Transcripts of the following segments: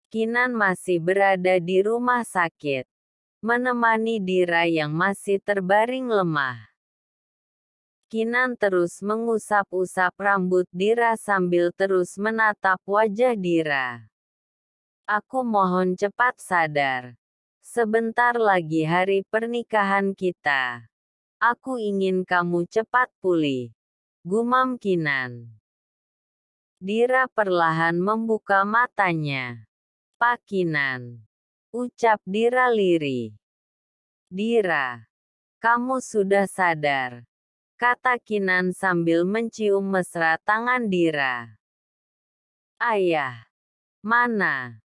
Kinan masih berada di rumah sakit, menemani Dira yang masih terbaring lemah. Kinan terus mengusap-usap rambut Dira sambil terus menatap wajah Dira. Aku mohon cepat sadar. Sebentar lagi hari pernikahan kita. Aku ingin kamu cepat pulih. Gumam Kinan. Dira perlahan membuka matanya. Pak Kinan. Ucap Dira lirih. Dira. Kamu sudah sadar. Kata Kinan sambil mencium mesra tangan Dira. Ayah. Mana?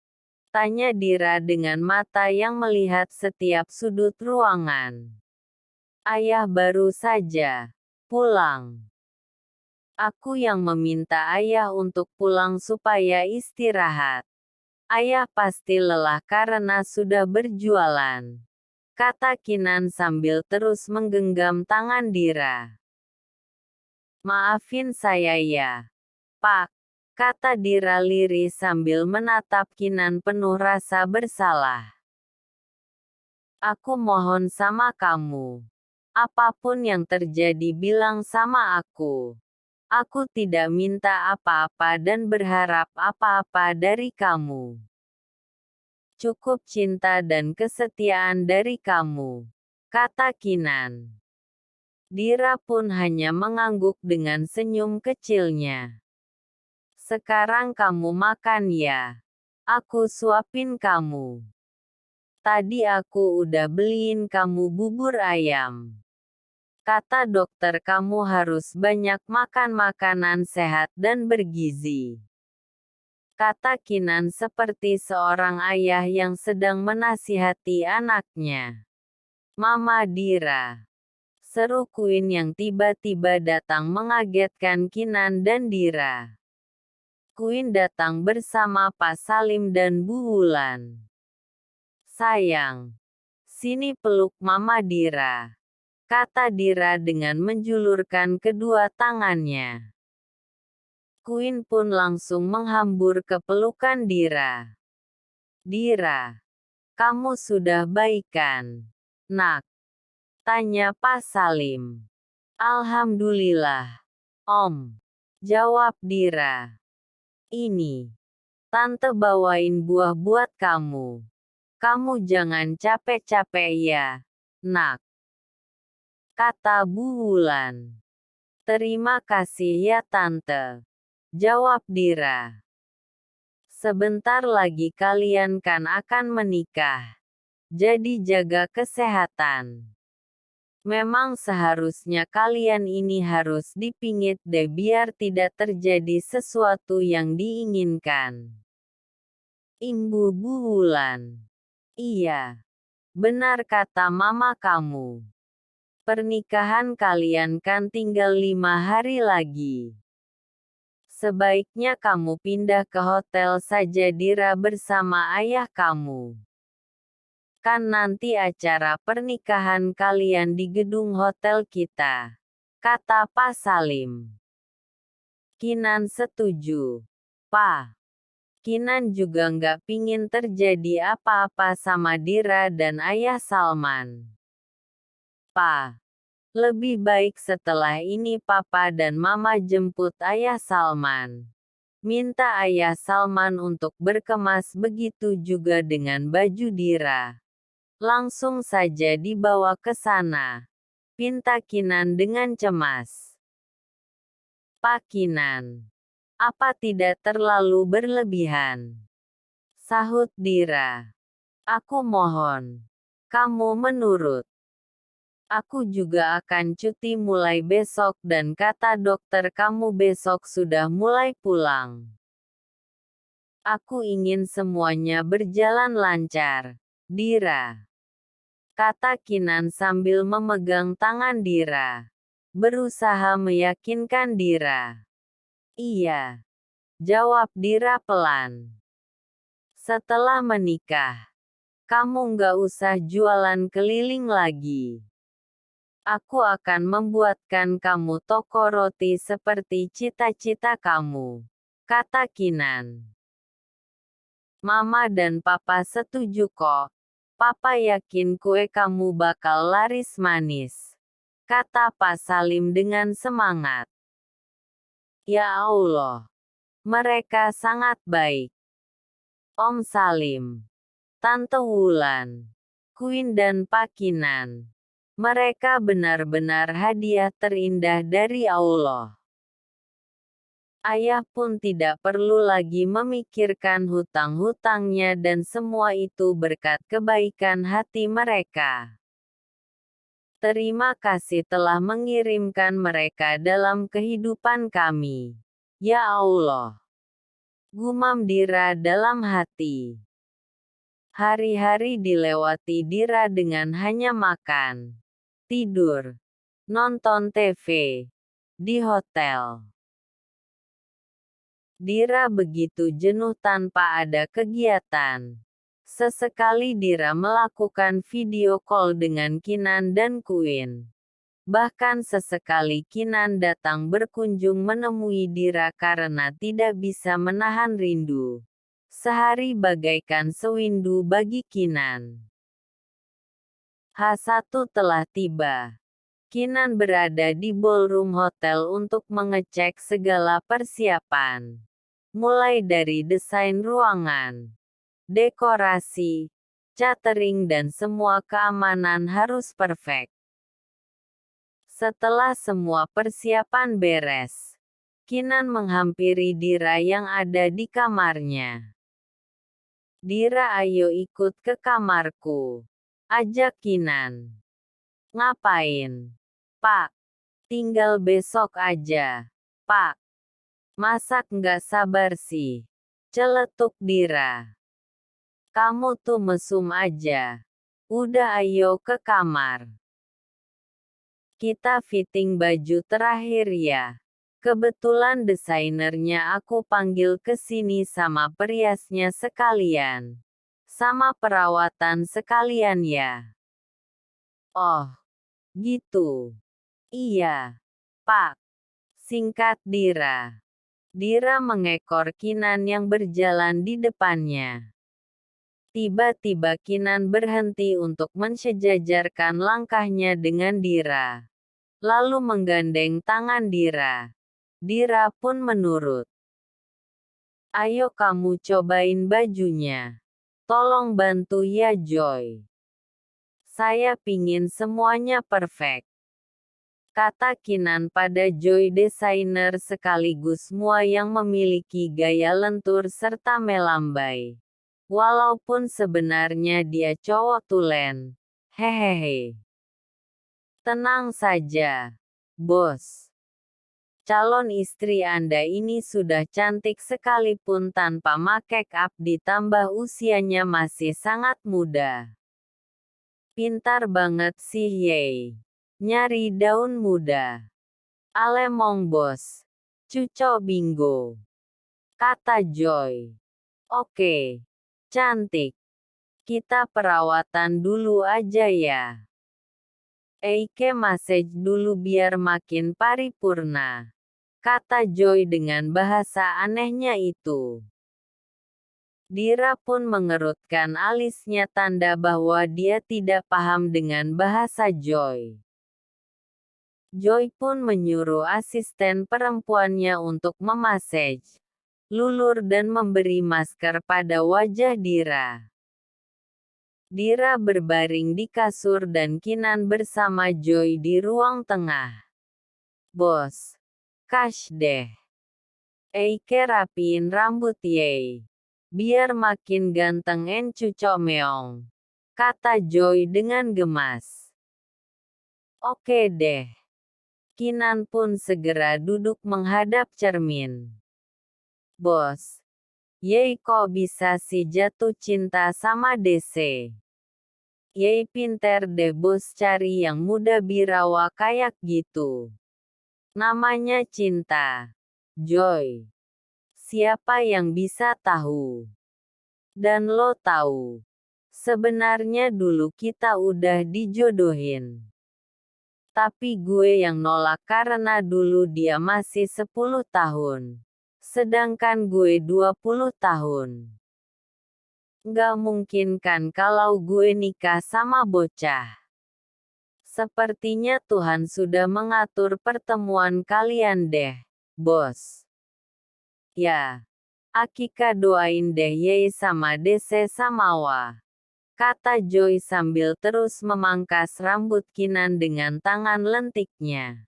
Tanya Dira dengan mata yang melihat setiap sudut ruangan. Ayah baru saja pulang. Aku yang meminta ayah untuk pulang supaya istirahat. Ayah pasti lelah karena sudah berjualan. Kata Kinan sambil terus menggenggam tangan Dira. Maafin saya ya, Pak. Kata Dira lirih sambil menatap Kinan penuh rasa bersalah. Aku mohon sama kamu. Apapun yang terjadi bilang sama aku. Aku tidak minta apa-apa dan berharap apa-apa dari kamu. Cukup cinta dan kesetiaan dari kamu. Kata Kinan. Dira pun hanya mengangguk dengan senyum kecilnya. Sekarang kamu makan ya. Aku suapin kamu. Tadi aku udah beliin kamu bubur ayam. Kata dokter kamu harus banyak makan makanan sehat dan bergizi. Kata Kinan seperti seorang ayah yang sedang menasihati anaknya. Mama Dira. Seru Queen yang tiba-tiba datang mengagetkan Kinan dan Dira. Queen datang bersama Pak Salim dan Bu Wulan. Sayang. Sini peluk Mama Dira. Kata Dira dengan menjulurkan kedua tangannya. Queen pun langsung menghambur ke pelukan Dira. Dira. Kamu sudah baik kan? Nak. Tanya Pak Salim. Alhamdulillah. Om. Jawab Dira. Ini. Tante bawain buah buat kamu. Kamu jangan capek-capek ya, nak. Kata Bu Wulan. Terima kasih ya tante. Jawab Dira. Sebentar lagi kalian kan akan menikah. Jadi jaga kesehatan. Memang seharusnya kalian ini harus dipingit deh biar tidak terjadi sesuatu yang diinginkan. Imbu Bu Wulan. Iya. Benar kata mama kamu. Pernikahan kalian kan tinggal 5 hari lagi. Sebaiknya kamu pindah ke hotel saja Dira bersama ayah kamu. Kan nanti acara pernikahan kalian di gedung hotel kita. Kata Pak Salim. Kinan setuju. Pa. Kinan juga nggak pingin terjadi apa-apa sama Dira dan ayah Salman. Pa. Lebih baik setelah ini papa dan mama jemput ayah Salman. Minta ayah Salman untuk berkemas begitu juga dengan baju Dira. Langsung saja dibawa ke sana. Pinta Kinan dengan cemas. Pak Kinan. Apa tidak terlalu berlebihan? Sahut Dira. Aku mohon. Kamu menurut. Aku juga akan cuti mulai besok dan kata dokter kamu besok sudah mulai pulang. Aku ingin semuanya berjalan lancar. Dira. Kata Kinan sambil memegang tangan Dira. Berusaha meyakinkan Dira. Iya. Jawab Dira pelan. Setelah menikah, kamu nggak usah jualan keliling lagi. Aku akan membuatkan kamu toko roti seperti cita-cita kamu. Kata Kinan. Mama dan Papa setuju kok. Papa yakin kue kamu bakal laris manis, kata Pak Salim dengan semangat. Ya Allah, mereka sangat baik. Om Salim, Tante Wulan, Queen dan Pak Kinan. Mereka benar-benar hadiah terindah dari Allah. Ayah pun tidak perlu lagi memikirkan hutang-hutangnya dan semua itu berkat kebaikan hati mereka. Terima kasih telah mengirimkan mereka dalam kehidupan kami. Ya Allah. Gumam Dira dalam hati. Hari-hari dilewati Dira dengan hanya makan, tidur, nonton TV, di hotel. Dira begitu jenuh tanpa ada kegiatan. Sesekali Dira melakukan video call dengan Kinan dan Queen. Bahkan sesekali Kinan datang berkunjung menemui Dira karena tidak bisa menahan rindu. Sehari bagaikan sewindu bagi Kinan. H1 telah tiba. Kinan berada di ballroom hotel untuk mengecek segala persiapan. Mulai dari desain ruangan, dekorasi, catering dan semua keamanan harus perfect. Setelah semua persiapan beres, Kinan menghampiri Dira yang ada di kamarnya. Dira, ayo ikut ke kamarku, ajak Kinan. Ngapain? Pak, tinggal besok aja. Pak, masak nggak sabar sih. Celetuk Dira. Kamu tuh mesum aja. Udah ayo ke kamar. Kita fitting baju terakhir ya. Kebetulan desainernya aku panggil ke sini sama periasnya sekalian. Sama perawatan sekalian ya. Oh, gitu. Iya, Pak. Singkat Dira. Dira mengekor Kinan yang berjalan di depannya. Tiba-tiba Kinan berhenti untuk mensejajarkan langkahnya dengan Dira. Lalu menggandeng tangan Dira. Dira pun menurut. Ayo kamu cobain bajunya. Tolong bantu ya Joy. Saya pingin semuanya perfect. Kata Kinan pada Joy, desainer sekaligus mua yang memiliki gaya lentur serta melambai. Walaupun sebenarnya dia cowok tulen. Hehehe. Tenang saja, bos. Calon istri Anda ini sudah cantik sekalipun tanpa make up ditambah usianya masih sangat muda. Pintar banget sih Yey. Nyari daun muda. Alemong bos. Cuco bingo. Kata Joy. Oke. Cantik. Kita perawatan dulu aja ya. Eike massage dulu biar makin paripurna. Kata Joy dengan bahasa anehnya itu. Dira pun mengerutkan alisnya tanda bahwa dia tidak paham dengan bahasa Joy. Joy pun menyuruh asisten perempuannya untuk memasaj, lulur dan memberi masker pada wajah Dira. Dira berbaring di kasur dan Kinan bersama Joy di ruang tengah. Bos. Kash deh. Eike rapiin rambut Yey. Biar makin ganteng en cucok meong. Kata Joy dengan gemas. Oke deh. Kinan pun segera duduk menghadap cermin. Bos. Yey kok bisa sih jatuh cinta sama DC? Yey pinter deh bos cari yang muda birawa kayak gitu. Namanya cinta. Joy. Siapa yang bisa tahu? Dan lo tahu. Sebenarnya dulu kita udah dijodohin. Tapi gue yang nolak karena dulu dia masih 10 tahun. Sedangkan gue 20 tahun. Nggak mungkin kan kalau gue nikah sama bocah. Sepertinya Tuhan sudah mengatur pertemuan kalian deh, bos. Ya, Akika doain deh Ye sama Dese Samawa, kata Joy sambil terus memangkas rambut Kinan dengan tangan lentiknya.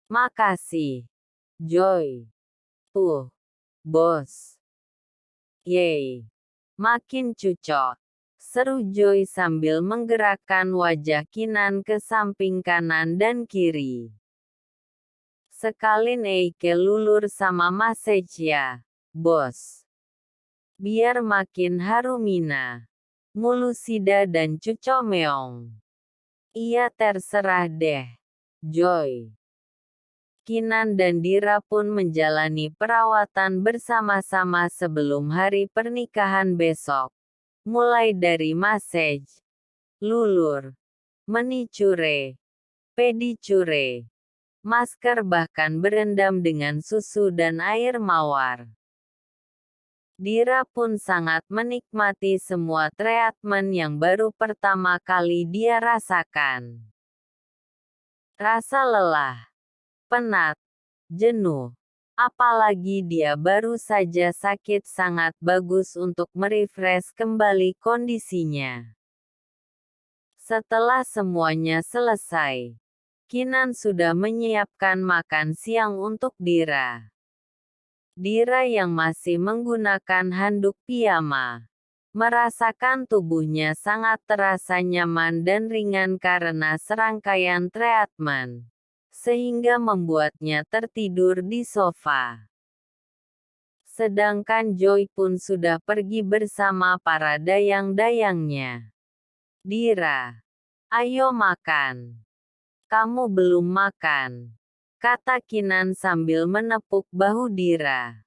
Makasih, Joy. Bos. Yeay. Makin cucok. Seru Joy sambil menggerakkan wajah Kinan ke samping kanan dan kiri. Sekalin Eike lulur sama Masej ya, bos. Biar makin harumina. Mulusida dan Cuco Meong. Iya terserah deh, Joy. Kinan dan Dira pun menjalani perawatan bersama-sama sebelum hari pernikahan besok. Mulai dari masej, lulur, menicure, pedicure, masker bahkan berendam dengan susu dan air mawar. Dira pun sangat menikmati semua treatment yang baru pertama kali dia rasakan. Rasa lelah, penat, jenuh, apalagi dia baru saja sakit sangat bagus untuk merefresh kembali kondisinya. Setelah semuanya selesai, Kinan sudah menyiapkan makan siang untuk Dira. Dira yang masih menggunakan handuk piyama, merasakan tubuhnya sangat terasa nyaman dan ringan karena serangkaian treatment, sehingga membuatnya tertidur di sofa. Sedangkan Joy pun sudah pergi bersama para dayang-dayangnya. Dira, ayo makan. Kamu belum makan, kata Kinan sambil menepuk bahu Dira.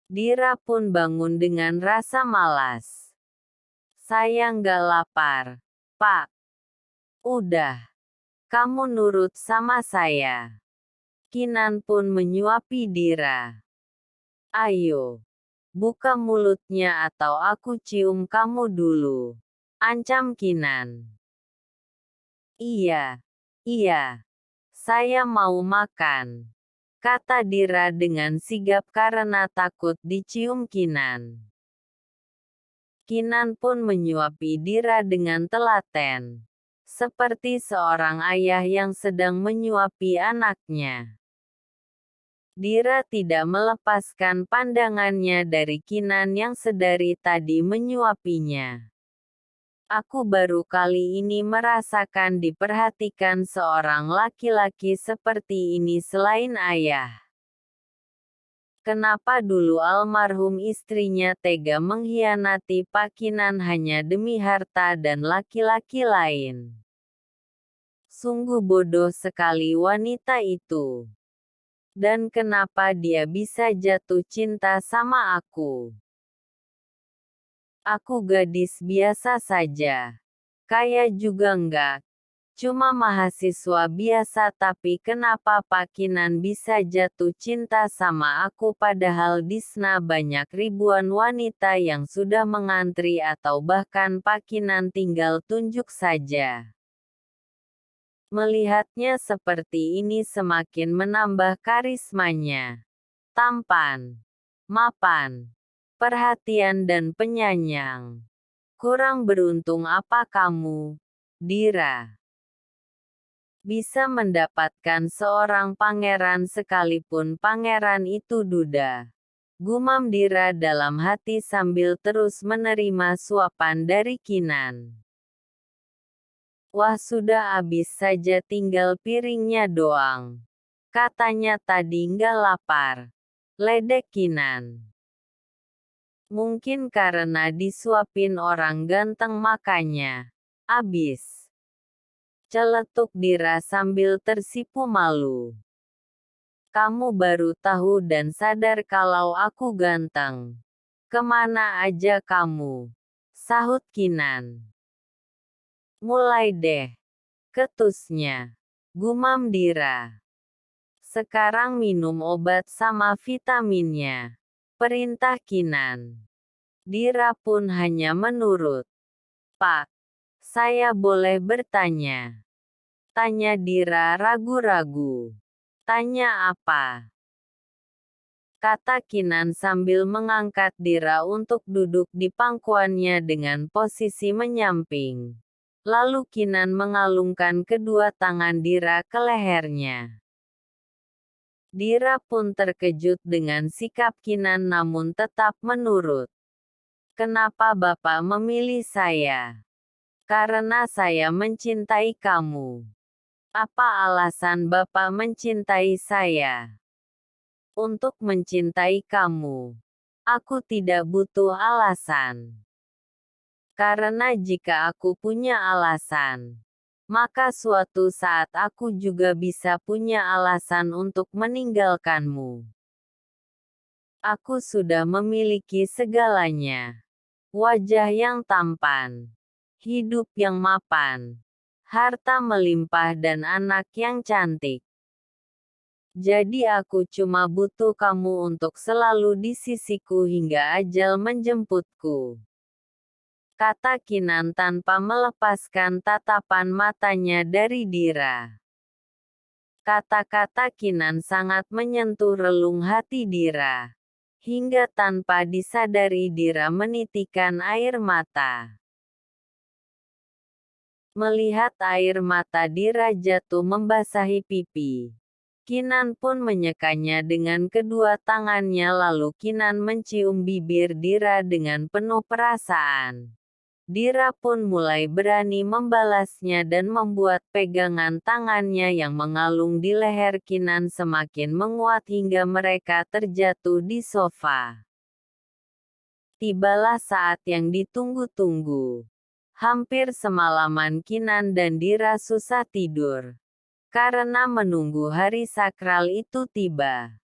Dira pun bangun dengan rasa malas. Saya nggak lapar, Pak. Udah, kamu nurut sama saya. Kinan pun menyuapi Dira. Ayo, buka mulutnya atau aku cium kamu dulu, ancam Kinan. Iya, saya mau makan, kata Dira dengan sigap karena takut dicium Kinan. Kinan pun menyuapi Dira dengan telaten, seperti seorang ayah yang sedang menyuapi anaknya. Dira tidak melepaskan pandangannya dari Kinan yang sedari tadi menyuapinya. Aku baru kali ini merasakan diperhatikan seorang laki-laki seperti ini selain ayah. Kenapa dulu almarhum istrinya tega mengkhianati Pak Kinan hanya demi harta dan laki-laki lain? Sungguh bodoh sekali wanita itu. Dan kenapa dia bisa jatuh cinta sama aku? Aku gadis biasa saja. Kaya juga enggak. Cuma mahasiswa biasa tapi kenapa Pak Kinan bisa jatuh cinta sama aku padahal di sana banyak ribuan wanita yang sudah mengantri atau bahkan Pak Kinan tinggal tunjuk saja. Melihatnya seperti ini semakin menambah karismanya. Tampan, mapan, perhatian dan penyayang. Kurang beruntung apa kamu, Dira? Bisa mendapatkan seorang pangeran sekalipun pangeran itu duda. Gumam Dira dalam hati sambil terus menerima suapan dari Kinan. Wah sudah habis saja tinggal piringnya doang. Katanya tadi nggak lapar. Ledek Kinan. Mungkin karena disuapin orang ganteng makanya. Abis. Celetuk Dira sambil tersipu malu. Kamu baru tahu dan sadar kalau aku ganteng. Kemana aja kamu? Sahut Kinan. Mulai deh. Ketusnya. Gumam Dira. Sekarang minum obat sama vitaminnya. Perintah Kinan. Dira pun hanya menurut. Pak, saya boleh bertanya? Tanya Dira ragu-ragu. Tanya apa? Kata Kinan sambil mengangkat Dira untuk duduk di pangkuannya dengan posisi menyamping. Lalu Kinan mengalungkan kedua tangan Dira ke lehernya. Dira pun terkejut dengan sikap Kinan namun tetap menurut. Kenapa Bapak memilih saya? Karena saya mencintai kamu. Apa alasan Bapak mencintai saya? Untuk mencintai kamu. Aku tidak butuh alasan. Karena jika aku punya alasan, maka suatu saat aku juga bisa punya alasan untuk meninggalkanmu. Aku sudah memiliki segalanya. Wajah yang tampan, hidup yang mapan, harta melimpah dan anak yang cantik. Jadi aku cuma butuh kamu untuk selalu di sisiku hingga ajal menjemputku. Kata Kinan tanpa melepaskan tatapan matanya dari Dira. Kata-kata Kinan sangat menyentuh relung hati Dira. Hingga tanpa disadari Dira menitikkan air mata. Melihat air mata Dira jatuh membasahi pipi, Kinan pun menyekanya dengan kedua tangannya lalu Kinan mencium bibir Dira dengan penuh perasaan. Dira pun mulai berani membalasnya dan membuat pegangan tangannya yang mengalung di leher Kinan semakin menguat hingga mereka terjatuh di sofa. Tibalah saat yang ditunggu-tunggu. Hampir semalaman Kinan dan Dira susah tidur. Karena menunggu hari sakral itu tiba.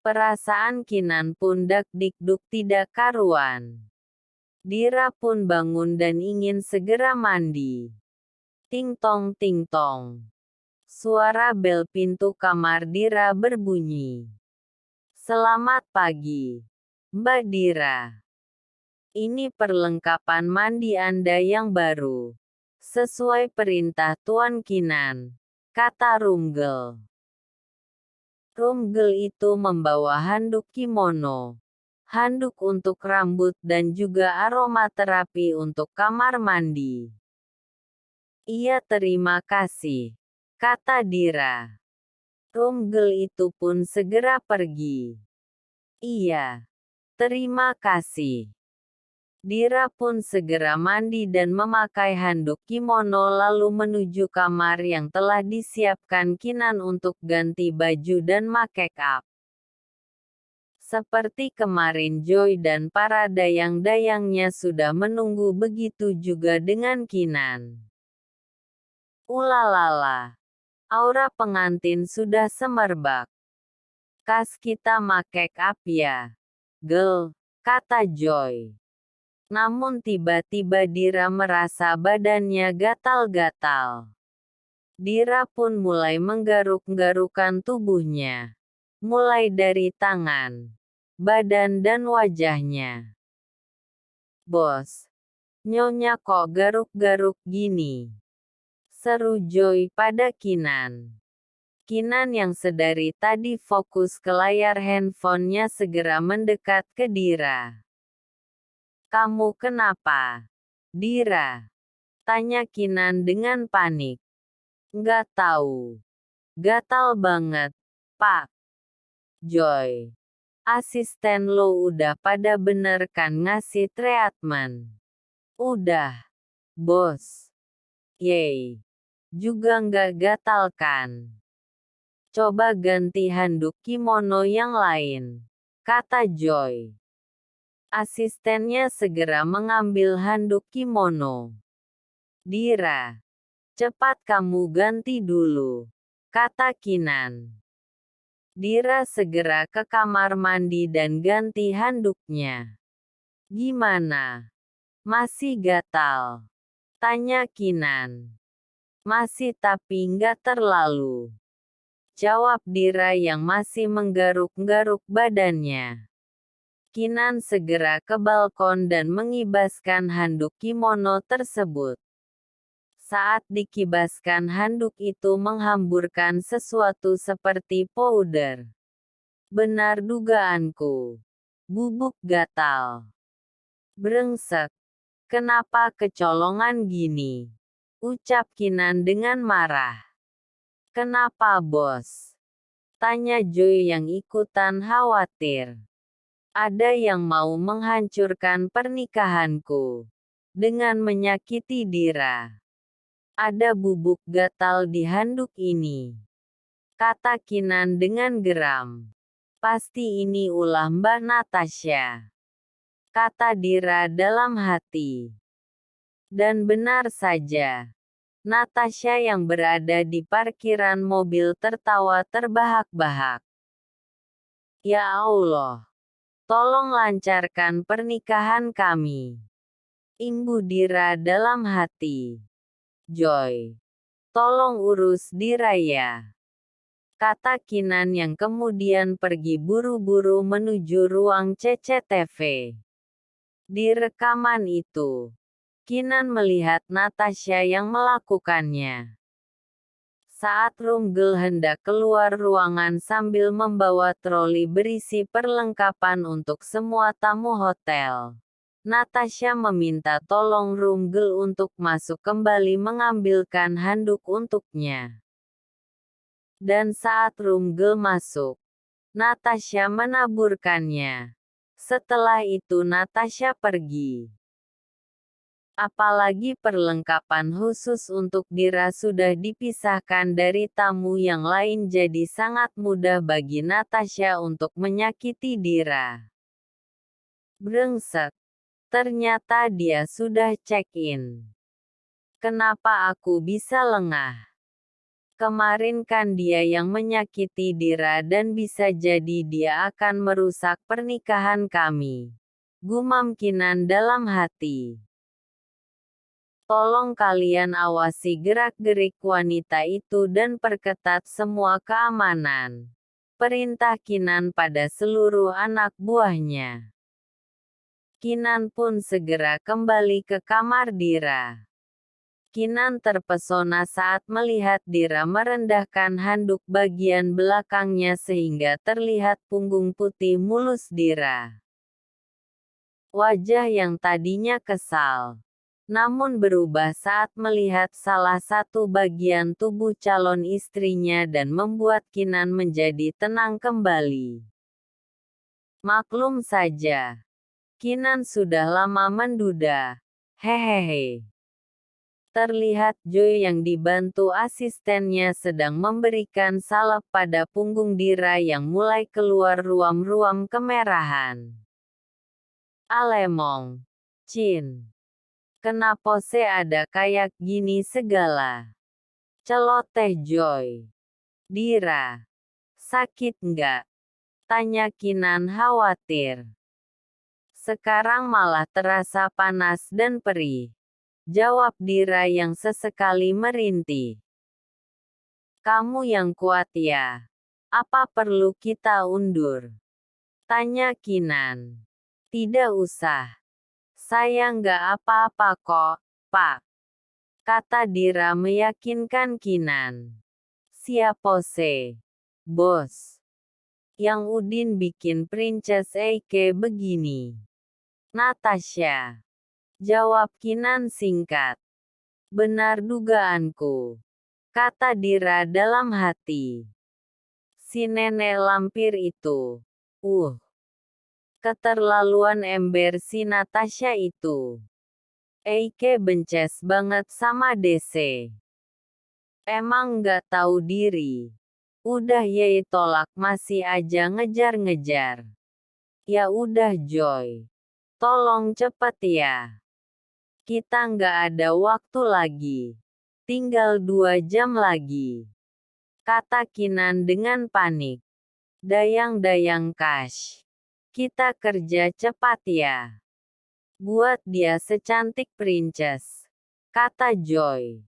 Perasaan Kinan pun dak-dikduk tidak karuan. Dira pun bangun dan ingin segera mandi. Ting tong ting tong. Suara bel pintu kamar Dira berbunyi. Selamat pagi, Mbak Dira. Ini perlengkapan mandi Anda yang baru. Sesuai perintah Tuan Kinan, kata Rumgel. Rumgel itu membawa handuk kimono, handuk untuk rambut dan juga aromaterapi untuk kamar mandi. Iya terima kasih, kata Dira. Rumgel itu pun segera pergi. Iya, terima kasih. Dira pun segera mandi dan memakai handuk kimono lalu menuju kamar yang telah disiapkan Kinan untuk ganti baju dan make up. Seperti kemarin Joy dan para dayang-dayangnya sudah menunggu begitu juga dengan Kinan. Ulalala. Aura pengantin sudah semerbak. Kas kita make up ya, Gel, kata Joy. Namun tiba-tiba Dira merasa badannya gatal-gatal. Dira pun mulai menggaruk-garukan tubuhnya. Mulai dari tangan, badan dan wajahnya. Bos, Nyonya kok garuk-garuk gini? Seru Joy pada Kinan. Kinan yang sedari tadi fokus ke layar handphonenya segera mendekat ke Dira. Kamu kenapa? Dira. Tanya Kinan dengan panik. Nggak tahu. Gatal banget, Pak. Joy. Asisten lo udah pada bener kan ngasih treatment? Udah. Bos. Yeay. Juga nggak gatal kan? Coba ganti handuk kimono yang lain, kata Joy. Asistennya segera mengambil handuk kimono. Dira, cepat kamu ganti dulu, kata Kinan. Dira segera ke kamar mandi dan ganti handuknya. Gimana? Masih gatal? Tanya Kinan. Masih tapi nggak terlalu. Jawab Dira yang masih menggaruk-garuk badannya. Kinan segera ke balkon dan mengibaskan handuk kimono tersebut. Saat dikibaskan handuk itu menghamburkan sesuatu seperti powder. Benar dugaanku. Bubuk gatal. Brengsek. Kenapa kecolongan gini? Ucap Kinan dengan marah. Kenapa bos? Tanya Joy yang ikutan khawatir. Ada yang mau menghancurkan pernikahanku. Dengan menyakiti Dira. Ada bubuk gatal di handuk ini. Kata Kinan dengan geram. Pasti ini ulah Mbak Natasha. Kata Dira dalam hati. Dan benar saja. Natasha yang berada di parkiran mobil tertawa terbahak-bahak. Ya Allah. Tolong lancarkan pernikahan kami. Imbu Dira dalam hati. Joy. Tolong urus Dira ya. Kata Kinan yang kemudian pergi buru-buru menuju ruang CCTV. Di rekaman itu, Kinan melihat Natasha yang melakukannya. Saat Rumgel hendak keluar ruangan sambil membawa troli berisi perlengkapan untuk semua tamu hotel, Natasha meminta tolong Rumgel untuk masuk kembali mengambilkan handuk untuknya. Dan saat Rumgel masuk, Natasha menaburkannya. Setelah itu Natasha pergi. Apalagi perlengkapan khusus untuk Dira sudah dipisahkan dari tamu yang lain, jadi sangat mudah bagi Natasha untuk menyakiti Dira. Brengsek. Ternyata dia sudah check-in. Kenapa aku bisa lengah? Kemarin kan dia yang menyakiti Dira dan bisa jadi dia akan merusak pernikahan kami. Gumam Kinan dalam hati. Tolong kalian awasi gerak-gerik wanita itu dan perketat semua keamanan. Perintah Kinan pada seluruh anak buahnya. Kinan pun segera kembali ke kamar Dira. Kinan terpesona saat melihat Dira merendahkan handuk bagian belakangnya sehingga terlihat punggung putih mulus Dira. Wajah yang tadinya kesal, namun berubah saat melihat salah satu bagian tubuh calon istrinya dan membuat Kinan menjadi tenang kembali. Maklum saja. Kinan sudah lama menduda. Hehehe. Terlihat Joy yang dibantu asistennya sedang memberikan salep pada punggung Dira yang mulai keluar ruam-ruam kemerahan. Alemong. Cin. Kenapa se ada kayak gini segala? Celoteh Joy. Dira. Sakit nggak? Tanya Kinan khawatir. Sekarang malah terasa panas dan perih. Jawab Dira yang sesekali merintih. Kamu yang kuat ya. Apa perlu kita undur? Tanya Kinan. Tidak usah. Saya nggak apa-apa kok, Pak. Kata Dira meyakinkan Kinan. Siapa se? Bos. Yang Udin bikin Princess Eike begini. Natasha. Jawab Kinan singkat. Benar dugaanku. Kata Dira dalam hati. Si nenek lampir itu. Keterlaluan ember si Natasha itu. Eike bences banget sama DC. Emang nggak tahu diri. Udah ye tolak masih aja ngejar-ngejar. Ya udah Joy. Tolong cepet ya. Kita nggak ada waktu lagi. Tinggal 2 jam lagi. Kata Kinan dengan panik. Dayang-dayang Kash. Kita kerja cepat ya. Buat dia secantik princess. Kata Joy.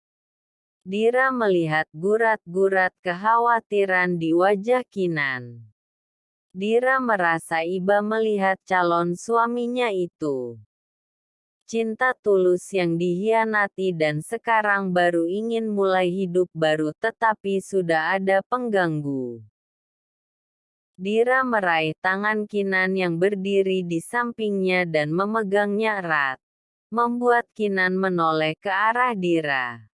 Dira melihat gurat-gurat kekhawatiran di wajah Kinan. Dira merasa iba melihat calon suaminya itu. Cinta tulus yang dihianati dan sekarang baru ingin mulai hidup baru tetapi sudah ada pengganggu. Dira meraih tangan Kinan yang berdiri di sampingnya dan memegangnya erat, membuat Kinan menoleh ke arah Dira.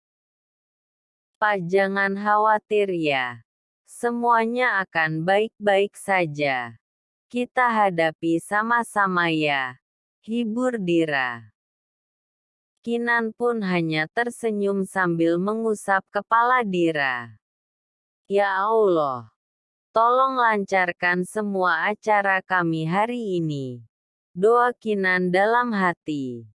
"Pak, jangan khawatir ya. Semuanya akan baik-baik saja. Kita hadapi sama-sama ya," hibur Dira. Kinan pun hanya tersenyum sambil mengusap kepala Dira. "Ya Allah, tolong lancarkan semua acara kami hari ini," doa Kinan dalam hati.